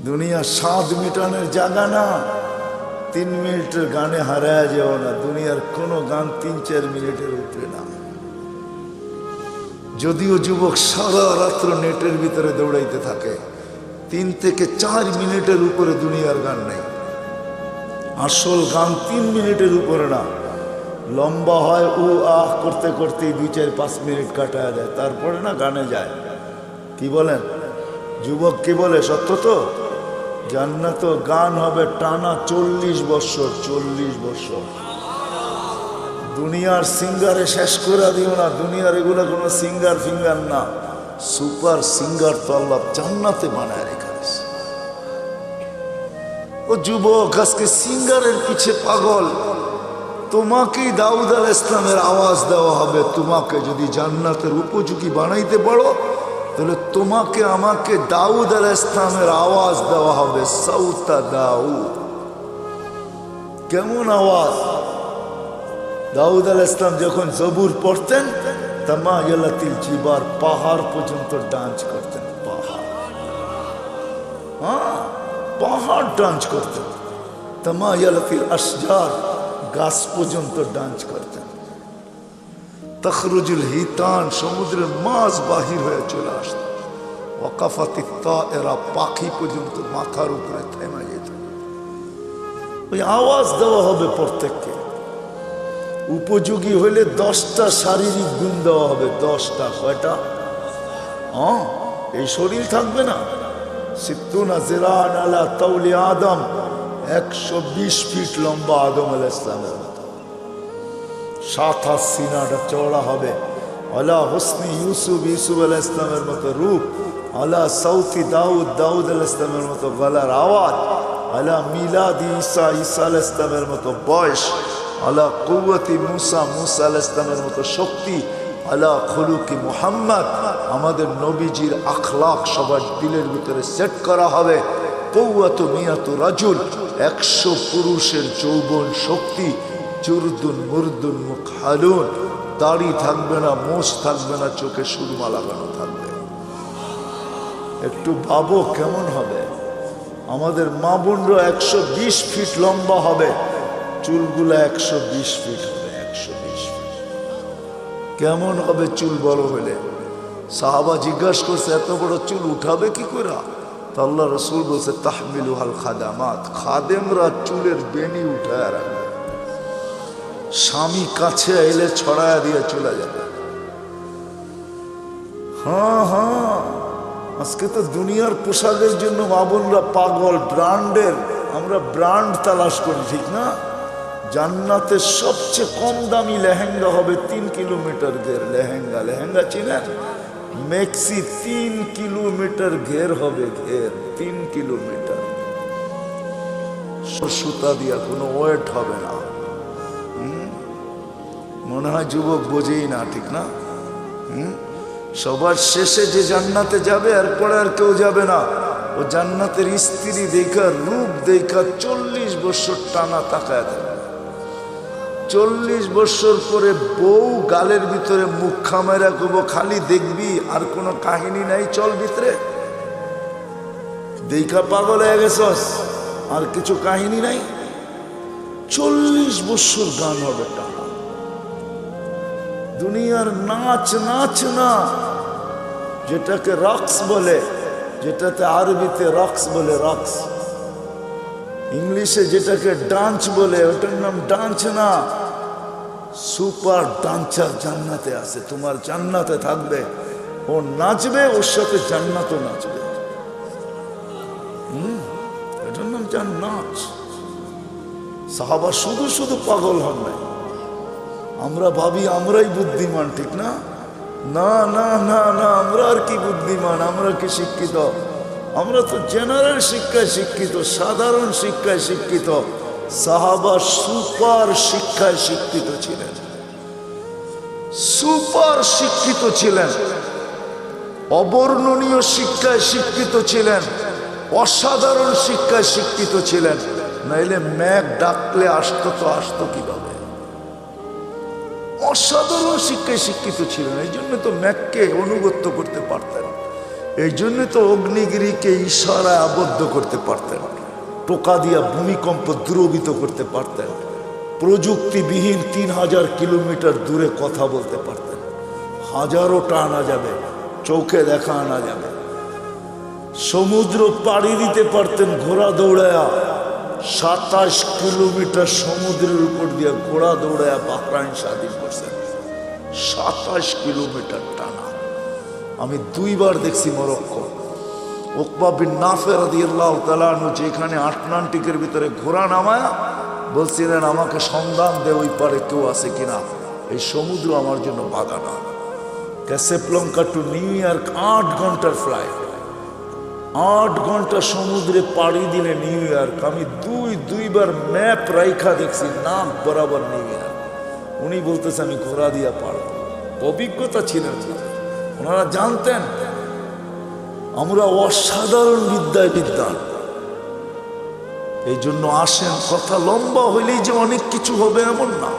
দুনিয়া স্বাদ মিটানোর জায়গা না। 3 মিনিটের গানে হারায় যাও না। দুনিয়ার কোনো গান 3-4 মিনিটের উপরে না। যদিও যুবক সারা রাত্র নেটের ভিতরে দৌড়াইতে থাকে, 3 থেকে 4 মিনিটের উপরে দুনিয়ার গান নেই। আসল গান 3 মিনিটের উপরে না। লম্বা হয় ও আহ করতে করতেই 2-4-5 মিনিট কাটায় দেয়, তারপরে না গানে যায়। কি বলেন যুবক, কি বলে? সত্য তো। জান্নাত গান হবে টানা 40 বছর। 40 বছর। দুনিয়ার সিঙ্গারে শেষ করে দিও না। দুনিয়ার এগুলো কোনো সিঙ্গার ফিঙ্গার না, সুপার সিঙ্গার তো আল্লাহ জান্নাতে বানায় রেখেছে। ও যুবক, আজকে সিঙ্গারের পিছে পাগল। তোমাকেই দাউদ আলাইহিস সালামের আওয়াজ দেওয়া হবে। তোমাকে যদি জান্নাতের উপযোগী বানাইতে পারো, তাহলে তোমাকে আমাকে দাউদ আলাইহিস সালামের আওয়াজ দেওয়া হবে। সাউতা দাউদ। কেমন আওয়াজ? দাউদ আলাইহিস সালাম যখন জবুর পড়তেন, তামায়ালাতিল জিবার, পাহাড় পর্যন্ত ডান্স করতেন। পাহাড়, হ্যাঁ, পাহাড় ডান্স করতেন। তামায়ালাতিল আশজার, গাছ পর্যন্ত ডান্স করতেন। তখরুজুল হিতান, সমুদ্রের মাছ বাহির হয়ে চলে আসত। ওয়াকাফাতিত তায়েরা, পাখি পর্যন্ত মাথার উপরে থেমে যেত। ওই আওয়াজ দেওয়া হবে প্রত্যেককে। উপযোগী হইলে 10টা শারীরিক গুণ দেওয়া হবে। 10টা। কয়টা? হ্যাঁ, এই শরীর থাকবে না। সিত্তুনা জিরান আলা তাওলি আদম, 120 ফিট লম্বা আদম আলাইহিস সালামের মতো। 7 হাত সিনাটা চওড়া হবে। আলা হুসনি ইউসুফ, ইউসুফ আলাইহিস সালামের মতো রূপ। আলা সাউতি দাউদ, দাউদ আলাইহিস সালামের মতো গলার আওয়াজ। আলা মিলাদি ঈসা, ঈসা আলাইহিস সালামের মতো বয়স। আলা কুওয়াতি মুসা, মুসা আলাইহিস সালামের মতো শক্তি। আলা খুলুকি মুহাম্মদ, আমাদের নবীজির আখলাক সবার দিলের ভিতরে সেট করা হবে। কুওয়াতু মিয়াতু রাজুল, 100 পুরুষের যৌবন শক্তি। জুরদুন মুরদুন মুকহালুন, দাড়ি থাকবে না, মোষ থাকবে না, চোখে সুরমা লাগানো থাকবে। একটু ভাবো কেমন হবে। আমাদের মা বোনরা 120 ফিট লম্বা হবে, চুলগুলা 120 ফিট হবে। 120 ফিট কেমন হবে চুল বড় হলে? সাহাবা জিজ্ঞাসা করছে, এত বড় চুল উঠাবে কি করে? তো আল্লাহ রসুল বলছে, তাহমিলুহাল খাদামাত, খাদেমরা চুলের বেনি উঠায় রাখবে। স্বামী কাছে এলে ছড়ায়া দিয়ে চলে যাবে। হ্যাঁ হ্যাঁ, আজকে তো দুনিয়ার পোশাকের জন্য মা বোনরা পাগল। ব্র্যান্ডের, আমরা ব্র্যান্ড তালাশ করি, ঠিক না? জান্নাতের সবচেয়ে কম দামি লেহেঙ্গা হবে 3 কিলোমিটার ঘের। লেহেঙ্গা, লেহেঙ্গা চিনেন? মেক্সি 3 কিলোমিটার ঘের হবে। ঘের 3 কিলোমিটার। সুতা দিয়া কোনো ওয়েট হবে না। মনে হয় যুবক বোঝেই না, ঠিক না? সবার শেষে যে জান্নাতে যাবে, এরপরে আর কেউ যাবে না। ও জান্নাতের স্ত্রী দেখা, রূপ দেখা 40 বছর টানা তাকায় থাকবে। 40 বছর পরে বউ গালের ভিতরে মুখ খামাইরা কব, খালি দেখবি, আর কোনো কাহিনী নাই, চল ভিতরে। দেখা পাগল হয়ে গেছস, আর কিছু কাহিনী নাই। 40 বছর গান হবে টানা। দুনিয়ার নাচ, নাচ না, যেটাকে রক্স বলে, যেটাতে আরবিতে রক্স বলে, রক্স। ইংলিশে যেটাকে ডান্স বলে, ওটার নাম ডান্স না। সুপার ডান্সার জান্নাতে আছে। তোমার জান্নাতে থাকবে, ও নাচবে, ওর সাথে জান্নাতও নাচবে। এটার নাম জান্নাত। সাহাবা শুধু শুধু পাগল হন নাই। আমরা ভাবি আমরাই বুদ্ধিমান, ঠিক না? না না না না, আমরা আর কি বুদ্ধিমান, আমরা কি শিক্ষিত? আমরা তো জেনারেল শিক্ষায় শিক্ষিত, সাধারণ শিক্ষায় শিক্ষিত। সাহাবা সুপার শিক্ষায় শিক্ষিত ছিলেন। সুপার শিক্ষিত ছিলেন, অবর্ণনীয় শিক্ষায় শিক্ষিত ছিলেন, অসাধারণ শিক্ষায় শিক্ষিত ছিলেন। নাইলে ম্যাক ডাকলে আসতো তো আসতো কিভাবে? অসাধারণ শিক্ষায় শিক্ষিত ছিলেন, এই জন্য তো ম্যাককে অনুগত্য করতে পারতেন। এই জন্য তো অগ্নিগিরিকে ইশারায় আবদ্ধ করতে পারতেন, টোকা দিয়া ভূমিকম্প দ্রবিত করতে পারতেন, প্রযুক্তিবিহীন 3000 কিলোমিটার দূরে কথা বলতে পারতেন, হাজারোটা আনা যাবে, চোখে দেখা আনা যাবে, সমুদ্র পাড়ি দিতে পারতেন ঘোড়া দৌড়ায়া, 27 কিলোমিটার সমুদ্রের উপর দিয়ে ঘোড়া দৌড়ায়া বাহরাইন স্বাধীন করছেন, 27 কিলোমিটার টানা। আমি 2 বার দেখছি মরক্কো। উকবা বিন নাফে রাদিয়াল্লাহু তাআলা আনহু যেখানে আটলান্টিকের ভিতরে ঘোড়া নামায়া বলছিলেন, আমাকে সন্ধান দে ওই পারে কেউ আছে কিনা, এই সমুদ্র আমার জন্য বাধা না। ক্যাসাব্লাঙ্কা টু নিউ ইয়র্ক 8 ঘন্টার ফ্লাইট, 8 ঘন্টা সমুদ্রে পাড়ি দিলে নিউ ইয়র্ক। আমি দুইবার ম্যাপ রাইখা দেখছি, নাক বরাবর নিউ ইয়র্ক। উনি বলতেছে আমি ঘোড়া দিয়া পারব, অভিজ্ঞতা ছিলেন, ওনারা জানতেন আমরা অসাধারণ বিদ্যায় বিদ্যান। এই জন্য আসেন, কথা লম্বা হইলেই যে অনেক কিছু হবে এমন না,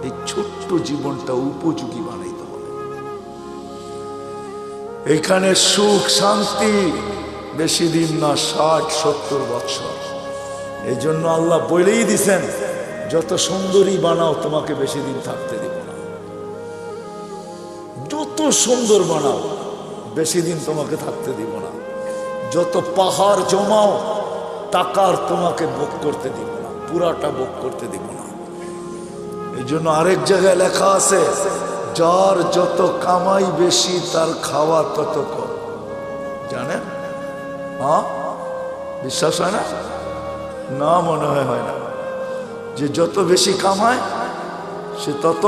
এই ছোট্ট জীবনটা উপযোগী বানাইতে হবে। এখানে সুখ শান্তি বেশি দিন না, 60-70 বছর। এই জন্য আল্লাহ বলেই দিছেন, যত সুন্দরী বানাও তোমাকে বেশি দিন থাকতে দিব না, যত সুন্দর বানাও বেশি দিন তোমাকে থাকতে দিব না, যত পাহাড় জমাও টাকার তোমাকে ভোগ করতে দিব না, পুরাটা ভোগ করতে দিব না। এই জন্য আরেক জায়গায় লেখা আছে, যার যত কামাই বেশি তার খাওয়া তত কম। জানেন? হ্যাঁ, বিশ্বাস হয় না? না, মনে হয় না। যে যত বেশি কামায় সে তত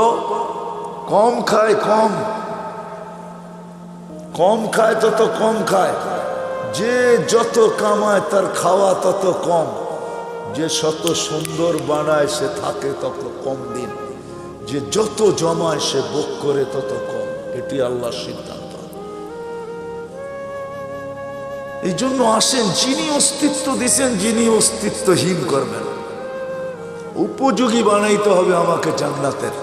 কম খায়, কম খায় তত কম খায়। যে যত কামায় তার খাওয়া তত কম। যে শত সুন্দর বানায় সে থাকে তত কম দিন। যে যত জমায় সে ভোগ করে তত কম। এটি আল্লাহর সিদ্ধান্ত। এই জন্য আসেন, যিনি অস্তিত্ব দিছেন, যিনি অস্তিত্বহীন করবেন, উপযোগী বানাইতে হবে আমাকে জান্নাতের,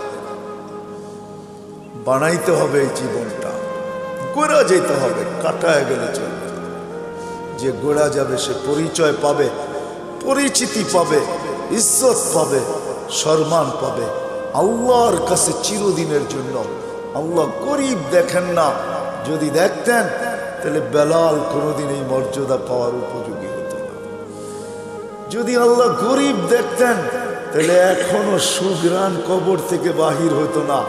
বানাইতে হবে এই জীবনটা। গোড়া যেতে হবে, কাটায় গেলে চলবে। যে গোড়া যাবে সে পরিচয় পাবে, পরিচিতি পাবে, ইজ্জত পাবে, সম্মান পাবে আল্লাহর কাছে চিরদিনের জন্য। আল্লাহ গরিব দেখেন না, যদি দেখতেন তাহলে বেলাল কোনোদিন এই মর্যাদা পাওয়ার উপযোগী হতো না। যদি আল্লাহ গরিব দেখতেন তাহলে এখনো সুগ্রাণ কবর থেকে বাহির হতো না।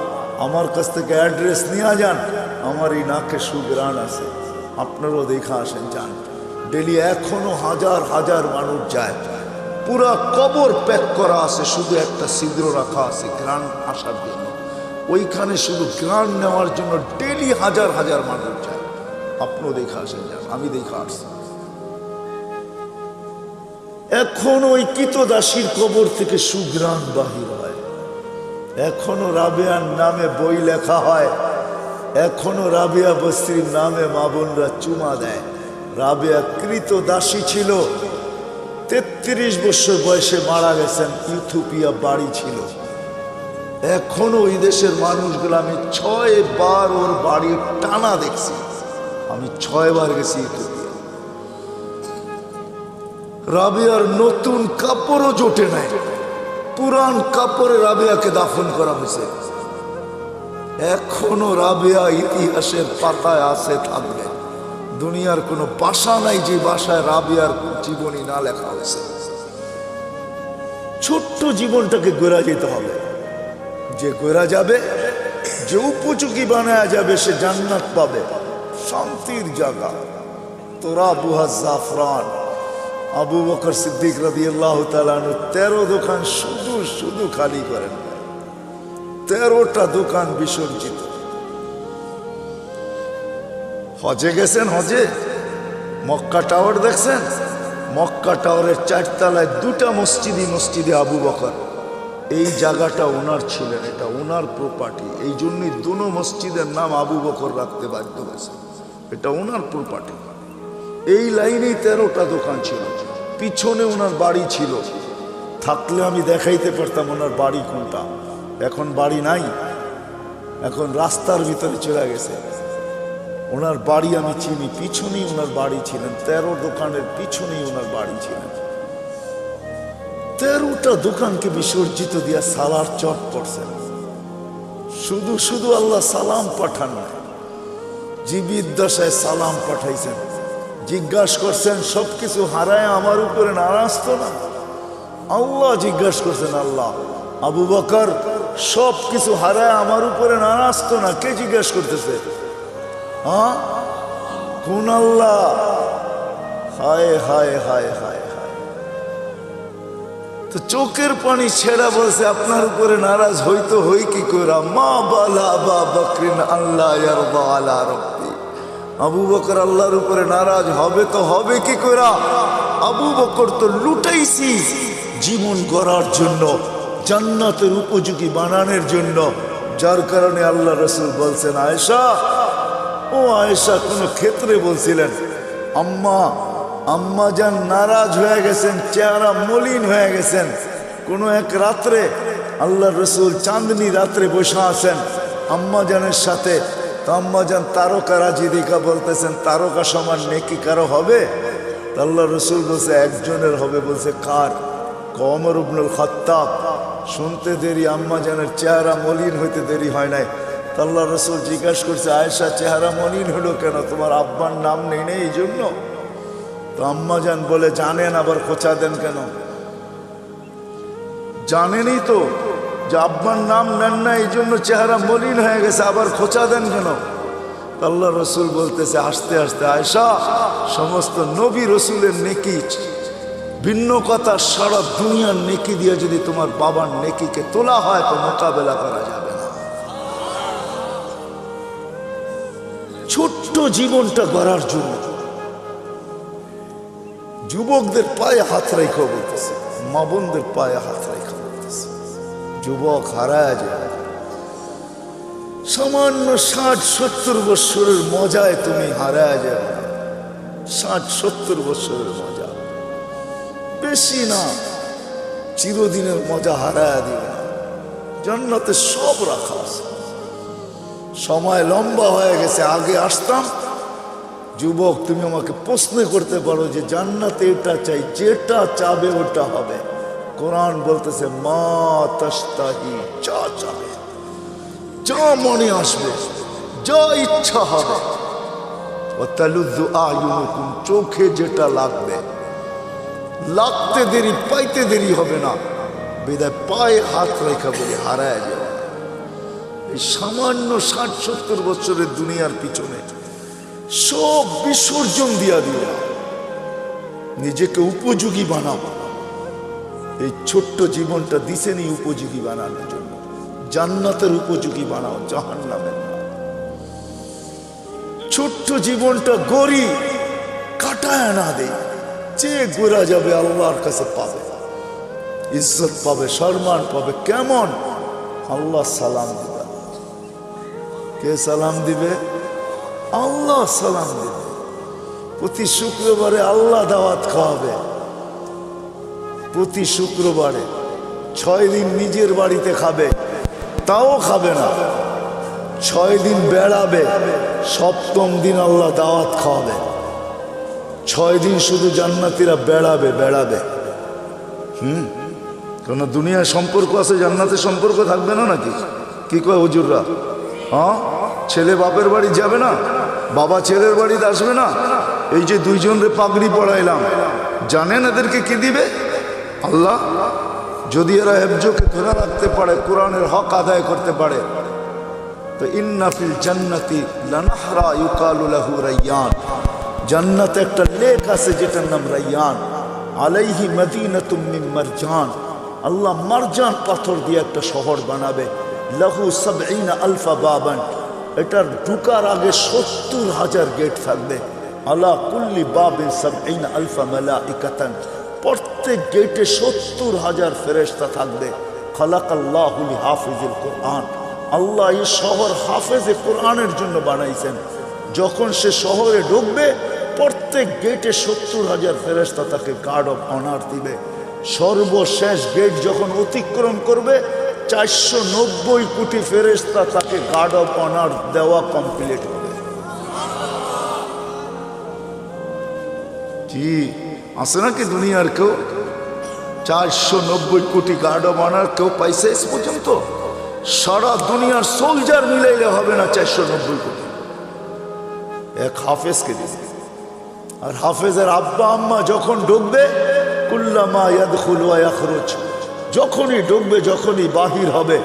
আমার কাছ থেকে অ্যাড্রেস নিয়ে যান, আমার এই নাকে সুগ্রাণ আছে, আপনারাও দেখা আসেন, যান। ডেলি এখনো হাজার হাজার মানুষ যায়, পুরা কবর প্যাক করা আছে, শুধু একটা ছিদ্র রাখা আছে গ্রাণ আসার জন্য। ওইখানে শুধু গ্রাণ নেওয়ার জন্য ডেলি হাজার হাজার মানুষ যায়। আপনিও দেখা আসেন, যান, আমি দেখা আসছি। এখন ওই কিতদাসীর কবর থেকে সুগ্রাণ বাহির হয়। এখনো রাবেয়ার নামে বই লেখা হয়, এখনো রাবেয়া বস্তির নামে মা বোনরা চুমা দেয়। রাবেয়া কৃতদাসী ছিল, 33 বছর বয়সে মারা গেছেন, ইথিওপিয়া বাড়ি ছিল। এখনো ওই দেশের মানুষগুলো, আমি 6 বার ওর বাড়ি টানা দেখছি, আমি 6 বার গেছি ইথিওপিয়া। রাবেয়ার নতুন কাপড়ও জোটে নাই, পুরান কাপড়ে রাবেয়াকে দাফন করা হয়েছে। এখনো রাবেয়া ইতিহাসের পাতায় আছে, থাকবে। দুনিয়ার কোনো ভাষা নাই যে ভাষায় রাবেয়ার জীবনী না লেখা হয়েছে। ছোট্ট জীবনটাকে গড়া যেতে হবে। যে গড়া যাবে, যে উপযোগী বানায়া যাবে, সে জান্নাত পাবে, শান্তির জায়গা। তোরা বুহা জাফরান, আবু বকর সিদ্দিক রাদিয়াল্লাহু তাআলা আনহু 13 দোকান শুধু খালি করেন, 13টা দোকান বিসর্জিত। হজে গেছেন, হজে মক্কা টাওয়ার দেখছেন? মক্কা টাওয়ারের 4 তলায় 2টা মসজিদে আবু বকর। এই জায়গাটা ওনার ছিলেন, এটা ওনার প্রপার্টি। এই জন্যই দুনো মসজিদের নাম আবু বকর রাখতে বাধ্য হয়েছে, এটা ওনার প্রপার্টি। এই লাইনেই 13টা দোকান ছিল। পিছনে ওনার বাড়ি ছিল, থাকলে আমি দেখাইতে পারতাম ওনার বাড়ি কোনটা। এখন বাড়ি নাই, এখন রাস্তার ভিতরে চলে গেছে। ওনার বাড়ি আমি চিনি, পিছনেই ওনার বাড়ি ছিলেন, 13 দোকানের পিছনেই ওনার বাড়ি ছিলেন। 13টা দোকানকে বিসর্জিত দিয়া সালার চট পড়ছেন। শুধু শুধু আল্লাহ সালাম পাঠান না, জীবিত দশায় সালাম পাঠাইছেন। জিজ্ঞাসা করছেন সবকিছু হারায় আমার উপরে নারাজ তো না? আল্লাহ জিজ্ঞাসা করছেন, আল্লাহ আবু বকর সব কিছু হারায় আমার উপরে নারাজ তো না? কে জিজ্ঞাসা করতেছে? হ্যাঁ, কোন আল্লাহ? হায় হায় হায় হায় হায়। তো চোখের পানি ছেড়া বলছে আপনার উপরে নারাজ হইতো হই কি কইরা? মা বালা আবা বকরিন আল্লাহ ইয়ারদা আলা রাব্বি। আবু বকর আল্লাহর উপরে নারাজ হবে তো হবে কি কইরা? আবু বকর তো লুটাইছি জীবন গড়ার জন্য, জান্নাতের উপযোগী বানানোর জন্য, যার কারণে আল্লাহ রসুল বলছেন আয়েশা, ও আয়েশা, কোন ক্ষেত্রে বলছিলেন আম্মা যান নারাজ হয়ে গেছেন, চেহারা মলিন হয়ে গেছেন। কোন এক রাত্রে আল্লাহ রসুল চাঁদনি রাত্রে বসে আছেন আম্মা জানের সাথে। তো আম্মা যান তারকা রাজি দেখা বলতেছেন, তারকা সমান নেকি কারো হবে? আল্লাহ রসুল বলছে একজনের হবে। বলছে কার? ওমর ইবনুল খাত্তাব। শুনতে দেরি, আম্মা জানের চেহারা মলিন হইতে দেরি হয় নাই। আল্লাহ রসুল জিজ্ঞাসা করছে আয়েশা চেহারা মলিন হলো কেন? তোমার আব্বার নাম নেই নেই এই জন্য? তো আম্মা জান বলে জানেন, আবার খোঁচা দেন কেন? জানেনই তো যে আব্বার নাম নেন না, এই জন্য চেহারা মলিন হয়ে গেছে, আবার খোঁচা দেন কেন? আল্লাহ রসুল বলতেছে আস্তে আস্তে, আয়েশা সমস্ত নবী রসুলের নেকি ভিন্ন কথা, সারা দুনিয়ার নেকি দিয়ে যদি তোমার বাবার নেকিকে তোলা হয় তো মোকাবেলা করা যাবে না। ছোট্ট জীবনটা গড়ার জন্য যুবকদের পায়ে হাত রেখে বলতেছে, মা বোনদের পায়ে হাত রেখে বলতেছে, যুবক হারায় যায়। সামান্য 60-70 বছরের মজায় তুমি হারায় যাবে। 60-70 বছরের মজা বেশি না, চিরদিনের মজা হারায় দিবে না। জান্নাতে সব রাখা আছে। সময় লম্বা হয়ে গেছে, আগে আসতাম। যুবক তুমি আমাকে প্রশ্ন করতে পারো যে জান্নাতে এটা চাই, যেটা চাবে ওটা হবে। কোরআন বলতেছে মা তাশতাহি, যা চাবে, যা মনে আসবে, যা ইচ্ছা হবে। ওয়াতালুযু আ'য়ুনুকুম, চোখে যেটা লাগবে, লাগতে দেরি পাইতে দেরি হবে না। বিদায় পায়ে হাত রেখা বলে হারায় যাবে। এই সামান্য 60-70 বছরের দুনিয়ার পিছনে সব বিসর্জন দিয়া দিবে, নিজেকে উপযোগী বানাবো। এই ছোট্ট জীবনটা দিছেনি উপযোগী বানানোর জন্য। জান্নাতের উপযোগী বানাও, জাহান্নামের না। ছোট্ট জীবনটা গড়ি, কাটায় না দেই, যে গোরা যাবে আল্লাহর কাছে পাবে, ইজ্জত পাবে, সম্মান পাবে। কেমন? আল্লাহ সালাম দিবে। কে সালাম দিবে? আল্লাহ সালাম দিবে। প্রতি শুক্রবারে আল্লাহ দাওয়াত খাওয়াবে। প্রতি শুক্রবারে 6 দিন নিজের বাড়িতে খাবে, তাও খাবে না। 6 দিন বেড়াবে, 7ম দিন আল্লাহ দাওয়াত খাওয়াবে। 6 দিন শুধু জান্নাতীরা বেড়াবে বেড়াবে। কেন দুনিয়ার সম্পর্ক আছে, জান্নাতের সম্পর্ক থাকবে না নাকি? কি কয় হুজুররা? হ্যাঁ, ছেলে বাপের বাড়ি যাবে না, বাবা ছেলের বাড়িতে আসবে না। এই যে 2 জনরে পাগড়ি পড়াইলাম, জানেন এদেরকে কি দিবে? আল্লাহ। যদি এরা হেফজকে ধরে রাখতে পারে, কোরআনের হক আদায় করতে পারে, তো ইন্না ফিল জান্নাতি লানাহরা ইউকালু লাহু রায়্যান, জান্নাতে একটা লেক আছে যেটার নাম রায়্যান। আলাইহি মদিনাতুম মিন মারজান, আল্লাহ মারজান পাথর দিয়ে একটা শহর বানাবে। লাহু 70 আলফা বাবান, এটার ঢুকার আগে 70,000 গেট থাকবে। আলা কুল্লি বাবিন 70 আলফা মালাইকাতান, প্রত্যেক গেটে 70,000 ফেরেশতা থাকবে। খালাকাল্লাহু লিহাফিজিল কোরআন, আল্লাহ এই শহর হাফেজে কোরআনের জন্য বানাইছেন। যখন সে শহরে ঢুকবে, প্রত্যেক গেটে 70,000 ফেরেশতা তাকে গার্ড অফ অনার দিবে। সর্বশেষ গেট যখন অতিক্রম করবে, 490 কোটি ফেরেশতা তাকে গার্ড অফ অনার দেওয়া কমপ্লিট হবে। কি আছে নাকি দুনিয়ার কেউ 490 কোটি গার্ডও বানার কেউ পাইছে এস পর্যন্ত? সারা দুনিয়ার সোলজার মিলাইলে হবে না 490 কোটি। এক হাফেজকে দিবে। আর হাফেজের আব্বা আম্মা যখন ঢুকবে, কুল্লামা ইয়াদখুলু ওয়া ইয়াখরুজ, যখনই ঢুকবে যখনই বাহির হবে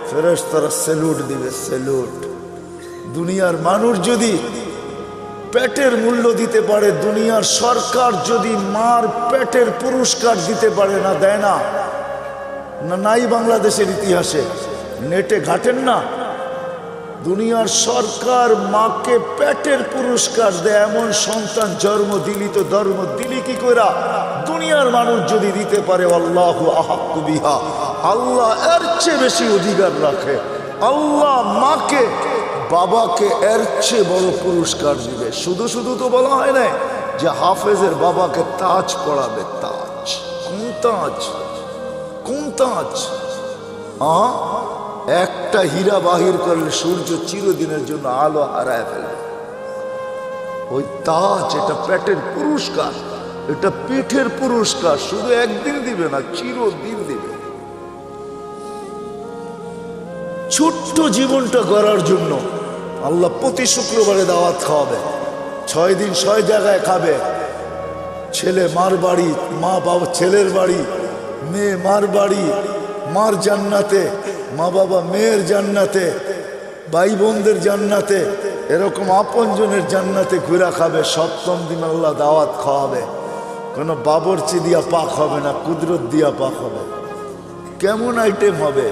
ফেরেশতারা স্যালুট দিবে, স্যালুট। দুনিয়ার মানুষ যদি পেটের মূল্য দিতে পারে, দুনিয়ার সরকার যদি মার পেটের পুরস্কার দিতে পারে, না দেয় না? নাই বাংলাদেশের ইতিহাসে নেটে ঘাটেন না? দুনিয়ার সরকার মাকে পেটের পুরস্কার দেয়, এমন সন্তান জন্ম দিলি তো ধর্ম দিলি কি কইরা? দুনিয়ার মানুষ যদি দিতে পারে, আল্লাহু আহাক্কু বিহা, আল্লাহ এর চেয়ে বেশি অধিকার রাখে। আল্লাহ মাকে বাবাকে এর চেয়ে বড় পুরস্কার দিবে। শুধু শুধু তো বলা হয় না যে হাফেজের বাবাকে তাজ পড়াবে। তাজ? কোন তাজ? কোন তাজ? একটা হীরা বাহির করলে সূর্য চিরদিনের জন্য আলো হারায় ফেলবে। ওই তাজ, এটা পেটের পুরস্কার, এটা পিঠের পুরস্কার। শুধু একদিন দিবে না, চিরদিন দিবে। ছোট্ট জীবনটা গড়ার জন্য আল্লাহ প্রতি শুক্রবারে দাওয়াত খাওয়াবে। 6 দিন 6 জায়গায় খাবে। ছেলে মার বাড়ি, মা বাবা ছেলের বাড়ি, মেয়ে মার বাড়ি, মার জান্নাতে, মা বাবা মেয়ের জান্নাতে, ভাই বোনদের জান্নাতে, এরকম আপনজনের জান্নাতে ঘুরা খাবে। 7ম দিন আল্লাহ দাওয়াত খাওয়াবে। কোনো বাবরচি দিয়া পাক হবে না, কুদরত দিয়া পাক হবে। কেমন আইটেম হবে?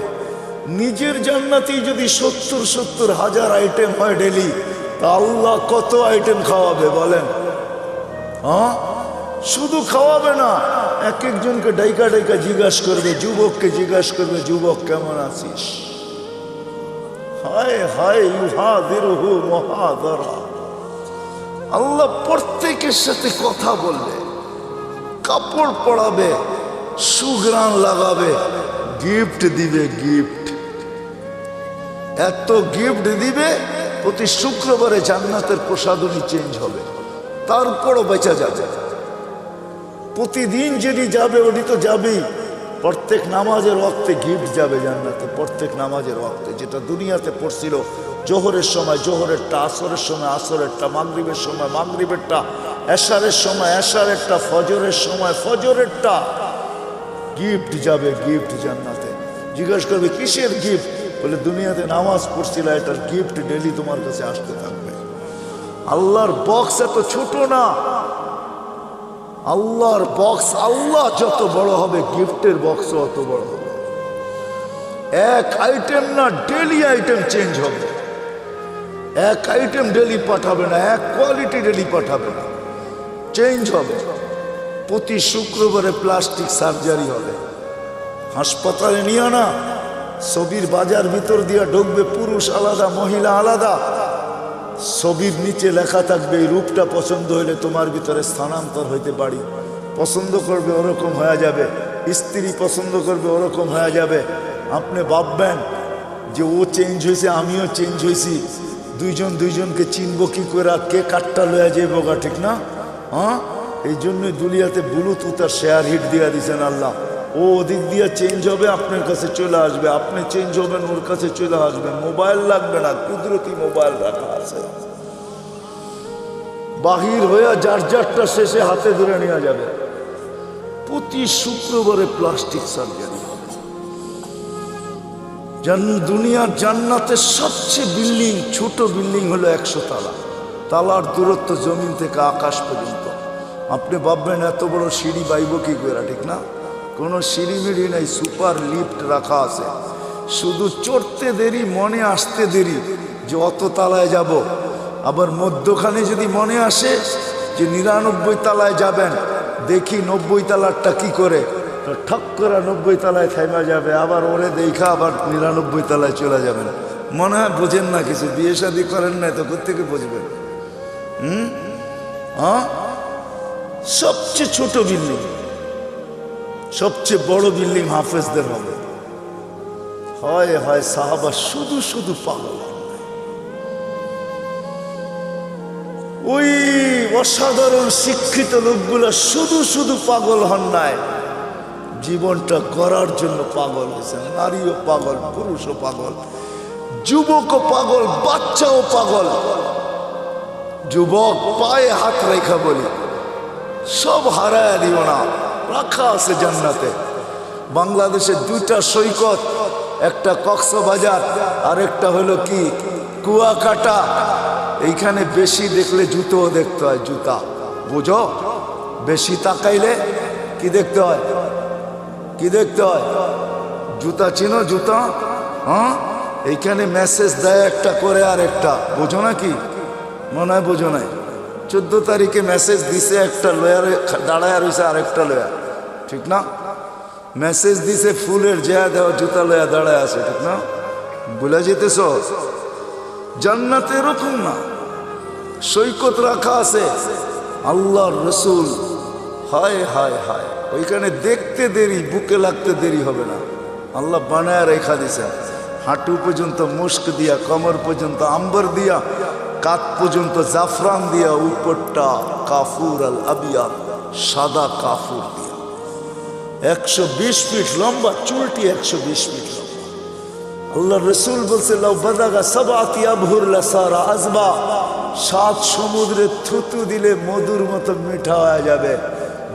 নিজের জান্নাতেই যদি 70 হাজার আইটেম হয় ডেলি, তা আল্লাহ কত আইটেম খাওয়াবে বলেন? শুধু খাওয়াবে না, এক একজনকে ডাইকা ডাইকা জিজ্ঞাসা করবে। যুবককে জিজ্ঞাসা করবে, যুবক কেমন আছিস? হায় হায় ইউহাদিরুহু মুহাদারা। আল্লাহ প্রত্যেকের সাথে কথা বলবে, কাপড় পরাবে, সুঘ্রাণ লাগাবে, গিফট দিবে। গিফট, এত গিফট দিবে, প্রতি শুক্রবারে জান্নাতের প্রসাদনী চেঞ্জ হবে। তারপরও বেঁচে যাবে। প্রতিদিন যেটি যাবে ওটি তো যাবেই। প্রত্যেক নামাজের ওয়াক্তে গিফট যাবে জান্নাতে। প্রত্যেক নামাজের ওয়াক্তে, যেটা দুনিয়াতে পড়ছিল জোহরের সময় জোহরেরটা, আসরের সময় আসরেরটা, মাগরিবের সময় মাগরিবেরটা, এশারের সময় এশারেরটা, ফজরের সময় ফজরেরটা, গিফট যাবে। গিফট জান্নাতে। জিজ্ঞাসা করবে কিসের গিফট? বলে দুনিয়াতে নামাজ পড়ছিল, এটার গিফট ডেলি তোমার কাছে আসতে থাকবে। আল্লাহর বক্স এত ছোট না। আল্লাহর বক্স, আল্লাহ যত বড় হবে গিফটের বক্সও অত বড় হবে। এক আইটেম না, ডেলি আইটেম চেঞ্জ হবে। এক আইটেম ডেলি পাঠাবে না, এক কোয়ালিটি ডেলি পাঠাবে না, চেঞ্জ হবে। প্রতি শুক্রবারে প্লাস্টিক সার্জারি হবে। হাসপাতালে নিয়ে না, ছবির বাজার ভিতর দিয়ে ঢুকবে, পুরুষ আলাদা মহিলা আলাদা। ছবির নিচে লেখা থাকবে, এই রূপটা পছন্দ হইলে তোমার ভিতরে স্থানান্তর হইতে পারি। পছন্দ করবে ওরকম হয়ে যাবে, স্ত্রী পছন্দ করবে ওরকম হয়ে যাবে। আপনি ভাববেন যে ও চেঞ্জ হয়েছে, আমিও চেঞ্জ হয়েছি, দুইজন দুইজনকে চিনব কি করে? কে কাঠটা লয়া যাইব গা, ঠিক না? এই জন্যই দুনিয়াতে ব্লুটুথ আর শেয়ার হিট দিয়া দিয়েছেন আল্লাহ। ও ওদিক দিয়ে চেঞ্জ হবে, আপনার কাছে চলে আসবে। আপনি চেঞ্জ হবেন, ওর কাছে চলে আসবে। মোবাইল লাগবে না, কুদরতি মোবাইল রাখা আছে। বাহির হয়ে যার যারটা শেষে হাতে ধরে নেওয়া যাবে। প্রতি শুক্রবারে প্লাস্টিক সার্জারি হবে। দুনিয়ার জান্নাতের সবচেয়ে বিল্ডিং, ছোট বিল্ডিং হলো 100 তালা। তালার দূরত্ব জমিন থেকে আকাশ পর্যন্ত। আপনি ভাববেন এত বড় সিঁড়ি বাইব কি করে, ঠিক না? কোনো সিঁড়ি মিড়ি নেই, সুপার লিফট রাখা আছে। শুধু চড়তে দেরি, মনে আসতে দেরি যে অত তালায় যাব। আবার মধ্যখানে যদি মনে আসে যে 99 তালায় যাবেন, দেখি 90 তালারটা কি করে, ঠক করে 90 তালায় থেমে যাবে। আবার ওরে দেখা আবার 99 তালায় চলে যাবেন। মনে হয় বোঝেন না কিছু, বিয়ে শাদী করেন না, তো কোথেকে বুঝবেন? সবচেয়ে ছোট বিল্ডিং, সবচেয়ে বড় বিল্ডিং হাফেজদের হবে। হয় হয় সাহাবা শুধু শুধু পাগল। ওই অসাধারণ শিক্ষিত লোকগুলো শুধু শুধু পাগল হন নাই, জীবনটা গড়ার জন্য পাগল হয়েছে। নারীও পাগল, পুরুষও পাগল, যুবকও পাগল, বাচ্চাও পাগল। যুবক পায়ে হাত রেখা বলি, সব হারায় দিও না, রাখা আছে জান্নাতে। বাংলাদেশের দুইটা সৈকত, একটা কক্সবাজার আর একটা হলো কি কুয়াকাটা। এইখানে বেশি দেখলে জুতোও দেখতে হয়, জুতা বুঝো, বেশি তাকাইলে কি দেখতে হয়, কি দেখতে হয়, জুতা চিনো, জুতা। হ্যাঁ, এইখানে মেসেজ দেয় একটা করে আর একটা, বোঝো না কি? মনে হয় বোঝো নাই। 14 তারিখে মেসেজ দিছে, একটা লয়ারে দাঁড়ায় রয়েছে আর একটা লয়া, ঠিক না? মেসেজ দিছে ফুলের জেয়া দেওয়া, জুতা লয়া দাঁড়ায় আছে, ঠিক না? ভুলে যেতেছ? জান্নাতে এরকম না, সৈকত রাখা আছে। আল্লাহর রসুল, হায় হায় হায়, ওইখানে দেখতে দেরি, বুকে লাগতে দেরি হবে না। আল্লাহ বানায় রেখা দিছে, হাঁটু পর্যন্ত মুস্ক দিয়া, কমর পর্যন্ত আম্বর দিয়া, কাত পর্যন্ত জাফরান দিয়া, উপরটা কাফুর আল আবিয়া, সাদা কাফুর দিয়া। 120 ফিট লম্বা, চুলটি 120 ফিট লম্বা। আল্লাহ রসুল বলছে, লাউ বাদাগা সাবাতি আবহুর লাসারা আজবা, 7 সমুদ্রে থুতু দিলে মধুর মতো মিঠা হয়ে যাবে।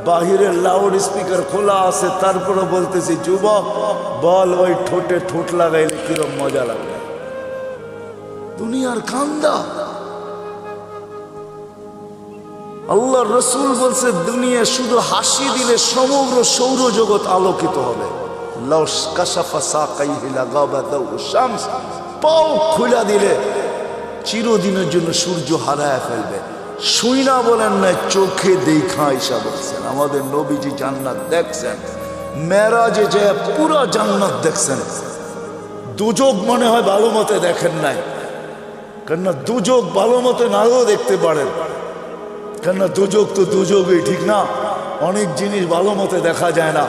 বাহিরের লাউড স্পিকার খোলা আছে, তারপরে বলতেছি, যুবক বল, ওই ঠোঁটে ঠোঁট লাগাইলে কিরম মজা লাগবে। দুনিয়ার কান্দা। আল্লাহ রসুল বলছে, দুনিয়া শুধু হাসি দিলে সমগ্র সৌরজগৎ আলোকিত হবে। পাও খুলা দিলে চিরদিনের জন্য সূর্য হারায় ফেলবে। শুই না বলেন না, চোখে দেখা ঈশা বলছেন। আমাদের নবীজি জান্নাত দেখছেন, মেরাজে যে পুরো জান্নাত দেখছেন। দুযোগ মনে হয় ভালো মতে দেখেন নাই, কেননা দুযোগ ভালো মতে নাও দেখতে পারেন, কেননা দুযোগ তো দুযোগই, ঠিক না? অনেক জিনিস ভালো মতে দেখা যায় না,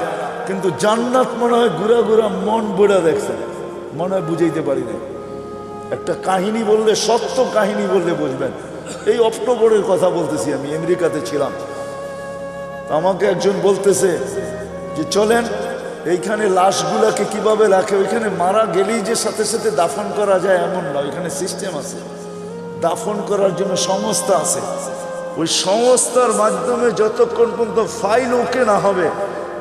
কিন্তু জান্নাত মনে হয় ঘুরা ঘুরা মন বুড়া দেখছেন, মনে হয় বুঝাইতে পারি না। একটা কাহিনী বললে, সত্য কাহিনী বললে বুঝবেন। এই অক্টোবরের কথা বলতেছি, আমি আমেরিকাতে ছিলাম। আমাকে একজন বলতেছে যে চলেন, এইখানে লাশগুলাকে কিভাবে রাখে, ওইখানে মারা গেলেই যে সাথে সাথে দাফন করা যায় এমন না, ওইখানে সিস্টেম আছে, দাফন করার জন্য সংস্থা আছে। ওই সংস্থার মাধ্যমে যতক্ষণ পর্যন্ত ফাইল ওকে না হবে,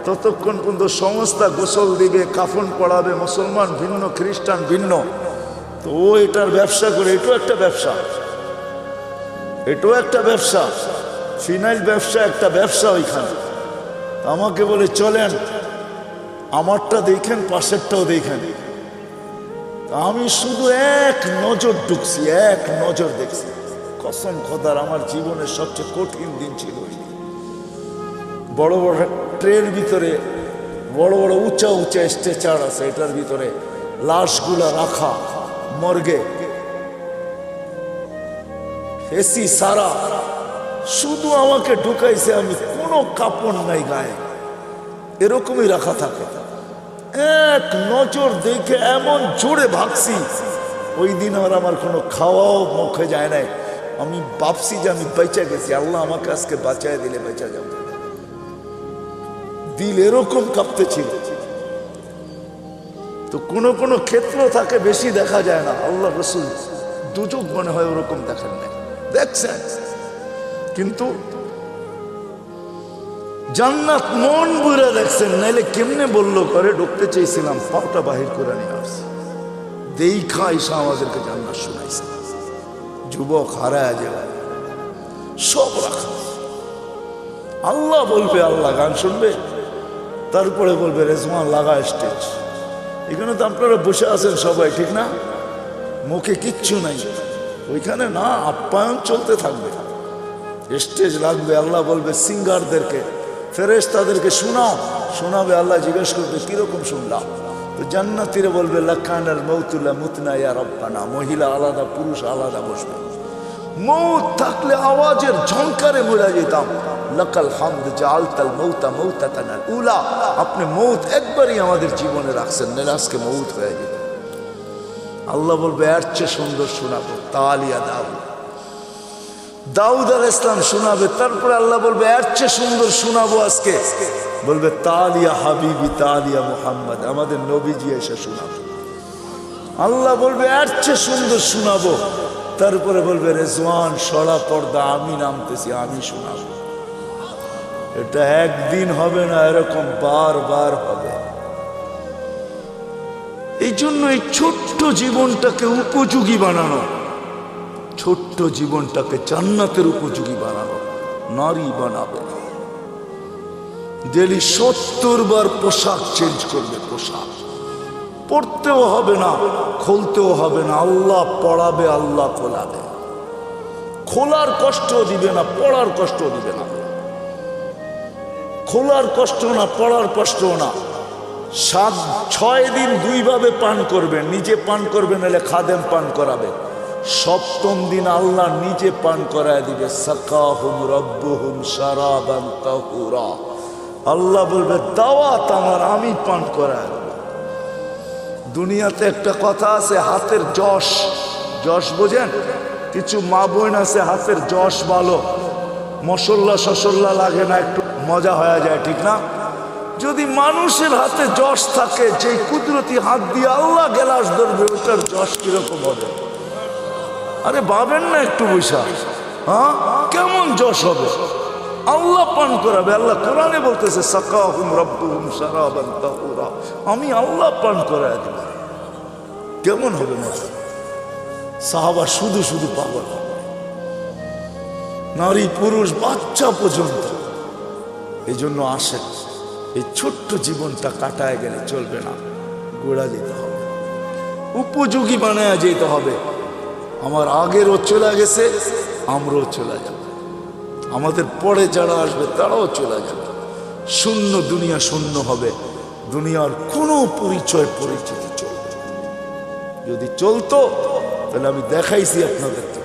ততক্ষণ পর্যন্ত সংস্থা গোসল দিবে, কাফন পড়াবে। মুসলমান ভিন্ন, খ্রিস্টান ভিন্ন, তো ও এটার ব্যবসা করে। এটাও একটা ব্যবসা, এটাও একটা ব্যবসা, ফিনাইল ব্যবসা, একটা ব্যবসা ওইখানে। আমাকে বলে চলেন, আমারটা দেখেন, পাশেরটাও দেখেন। আমি শুধু এক নজর ঢুকছি, এক নজর দেখছি। কসম খোদার, আমার জীবনের সবচেয়ে কঠিন দিন ছিল ওই দিন। বড় বড় ট্রের ভিতরে বড় বড় উঁচা উঁচা স্ট্রেচার আছে, এটার ভিতরে লাশগুলা রাখা, মর্গে এসি সারা, শুধু আমাকে ঢুকাইছে, আমি কোনো কাপড় নাই গায়ে, এরকমই রাখা থাকে। এক নজর দেখে এমন জোরে ভাগছি, ওই দিন আর আমার কোনো খাওয়াও মুখে যায় নাই। আমি ভাবছি যে আমি বেঁচে গেছি, আল্লাহ আমাকে আজকে বাঁচায় দিলে বেঁচে যাব। দিল এরকম কাঁপতেছিল। তো কোনো কোনো ক্ষেত্র থাকে বেশি দেখা যায় না। আল্লাহ রসুল দুযোগ মনে হয় ওরকম দেখেন না, দেখছেন, কিন্তু জান্নাত মন বুড়া দেখছেন। নাইলে কেমনে বললো করে ঢুকতে চেয়েছিলাম, পাটা বাহির করে নিয়ে আসছে। দেখা ঈশা আমাদেরকে জান্নাত শোনাইছে। যুবক হারায় যাবে, সব রাখা। আল্লাহ বলবে, আল্লাহ গান শুনবে, তারপরে বলবে রেজওয়ান লাগা স্টেজ। এখানে তো আপনারা বসে আছেন সবাই, ঠিক না? মুখে কিচ্ছু নাই, ওইখানে না আপ্যায়ন চলতে থাকবে। স্টেজ লাগবে, আল্লাহ বলবে সিঙ্গারদেরকে, ফেরেশতাদেরকে শোনাও, শোনাবে। আল্লাহ জিজ্ঞেস করবে কিরকম শুনলাম? তো জান্নাতীরা বলবে লাকানাল মাউতুলা মুতনা ইয়া রাব্বানা। মহিলা আলাদা, পুরুষ আলাদা বসবে। মৌত থাকলে আওয়াজের ঝংকারে মরে যেতাম। লাকাল হামদ জাআলতাল মাউতা মাউতাতানাল উলা। আপনি মৌত একবারই আমাদের জীবনে রাখছেন, নাহলে আজকে মৌত হয়ে যেত। আল্লাহ বলবে এর চেয়ে সুন্দর শোনাবো, তালিয়া দাও। দাউদ আলাইহিস সালাম শোনাবে, তারপরে আল্লাহ বলবে এর চেয়ে সুন্দর শোনাবো আজকে, বলবে তালিয়া হাবিবি তালিয়া মুহাম্মদ, আমাদের নবীজি এসে শোনাবে। আল্লাহ বলবে এর চেয়ে সুন্দর শোনাবো, তারপরে বলবে রেজওয়ান সরা পর্দা আমি নামতেছি, আমি শোনাবো। এটা একদিন হবে না, এরকম বারবার হবে। এই জন্য এই ছোট্ট জীবনটাকে উপযোগী বানানো, ছোট্ট জীবনটাকে জান্নাতের উপযোগী বানানো। নারী বানাবে, ডেলি 70 বার পোশাক চেঞ্জ করবে, পোশাক পড়তেও হবে না, খুলতেও হবে না, আল্লাহ পড়াবে, আল্লাহ খোলাবে। খোলার কষ্ট দিবে না, পড়ার কষ্ট দিবে না, খোলার কষ্ট না, পড়ার কষ্ট না। 6 দিন 2 ভাবে পান করবেন, নিজে পান করবেন, এলে খাদেম পান করাবে। 7ম দিন আল্লাহ নিজে পান করায় দিবে। সাকাহুম রব্বুহুম শারাবান তাহুরা, আল্লাহ বলবে দাওয়াত আমার, আমি পান করায় দেব। দুনিয়াতে একটা কথা আছে, হাতের যশ, যশ বোঝেন? কিছু মা বোন আছে হাতের যশ ভালো, মশল্লা শসল্লা লাগে না, একটু মজা হয়ে যায়, ঠিক না? যদি মানুষের হাতে যশ থাকে, যে কুদরতি হাত দিয়ে আল্লাহ গেলাস ধরবে, ওটার যশ কিরকম হবে? আরে ভাবেন না একটু বৈশা, হ্যাঁ কেমন যশ হবে? আল্লাহ পান করাবে। আল্লাহ কোরআনে বলতেছে সাকাহুম রব্বুহুম শারাবান তাহুরা, আমি আল্লাহ পান করায় দেব। কেমন হবে না? সাহাবা শুধু শুধু পাগল, নারী পুরুষ বাচ্চা পর্যন্ত। এই জন্য আসে, এই ছোট্ট জীবনটা কাটায় গেলে চলবে না, গোড়া যেতে হবে, উপযোগী বানায় যেতে হবে। আমার আগেরও চলে গেছে, আমরাও চলে যাব, আমাদের পরে যারা আসবে তারাও চলে যাবে। শূন্য দুনিয়া, শূন্য হবে, দুনিয়ার কোনো পরিচয় পরিচিতি চলবে। যদি চলতো তাহলে আমি দেখাইছি আপনাদেরকে,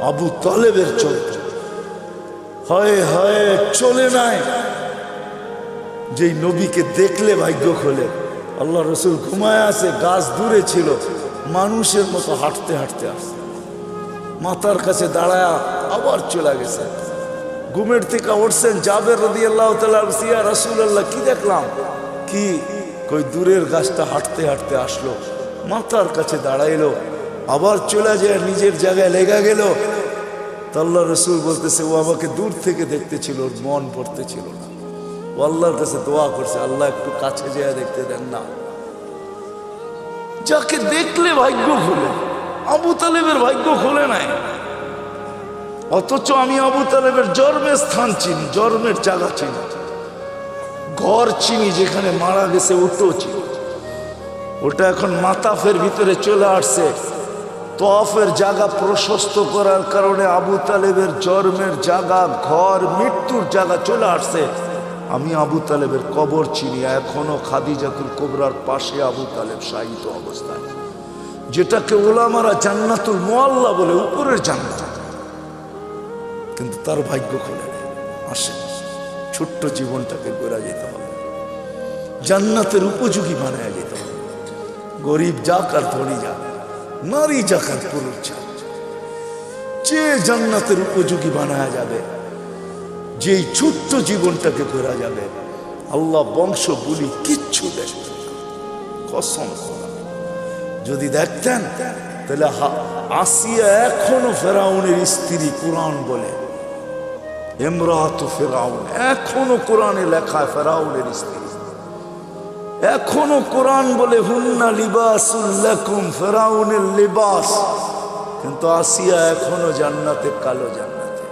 আবু তালেবের চলত, হয় হয় চলে নাই, যেই নবীকে দেখলে ভাগ্য খোলে। আল্লাহ রসুল ঘুমায় আছে, গাছ দূরে ছিল, মানুষের মতো হাঁটতে হাঁটতে আসছে, মাথার কাছে দাঁড়ায় আবার চলে গেছে। ঘুমের থেকে উঠছেন, জাবের রাদিয়াল্লাহু তাআলা, ইয়া রাসূলুল্লাহ কি দেখলাম? কি কই দূরের গাছটা হাঁটতে হাঁটতে আসলো, মাথার কাছে দাঁড়াইলো, আবার চলে যায় নিজের জায়গায় লেগে গেল। তো আল্লাহ রসুল বলতেছে ও আমাকে দূর থেকে দেখতেছিল, ওর মন পড়তেছিল না, ও আল্লাহর কাছে দোয়া করছে, আল্লাহ একটু কাছে যেয়ে দেখতে দেন না। যাকে দেখলে ভাগ্য খুলে, আবু তালেবের ভাগ্য খুলে নাই। অথচ আমি আবু তালেবের জন্মের স্থান চিনি, জন্মের জায়গা চিনি, ঘর চিনি, যেখানে মারা গেছে ওটাও চিনি। ওটা এখন মাতাফের ভিতরে চলে আসছে। তওয়াফের জায়গা প্রশস্ত করার কারণে আবু তালেবের জন্মের জায়গা, ঘর, মৃত্যুর জায়গা চলে আসছে। আমি আবু তালেবের কবর চিনি, এখনো খাদিজাতুল কুবরার পাশে আবু তালেব শায়িত অবস্থায়, যেটাকে ওলামারা জান্নাতুল মুআল্লা বলে, উপরের জান্নাত। কিন্তু তার ভাগ্য খুলে আসে। ছোট্ট জীবনটাকে গড়া যেতে হবে, জান্নাতের উপযোগী বানায় যেতে হবে। গরিব যাক আর ধনী যাক, নারী যাক আর পুরুষ যাক, যে জান্নাতের উপযোগী বানায় যাবে, যেই ছোট্ট জীবনটাকে গড়া যাবে, আল্লাহ বংশ বলি কিচ্ছু দেখবেন না, কসম। যদি দেখতেন তাহলে আসিয়া এখনো ফেরাউনের স্ত্রী, কোরআন বলে ইমরাতু ফেরাউন, এখনো কোরআনে লেখা ফেরাউনের স্ত্রী, এখনো কোরআন বলে হুন্না লিবাসুল লাকুম, ফেরাউনের লিবাস। কিন্তু আসিয়া এখনো জান্নাতে, কালো জান্নাতে,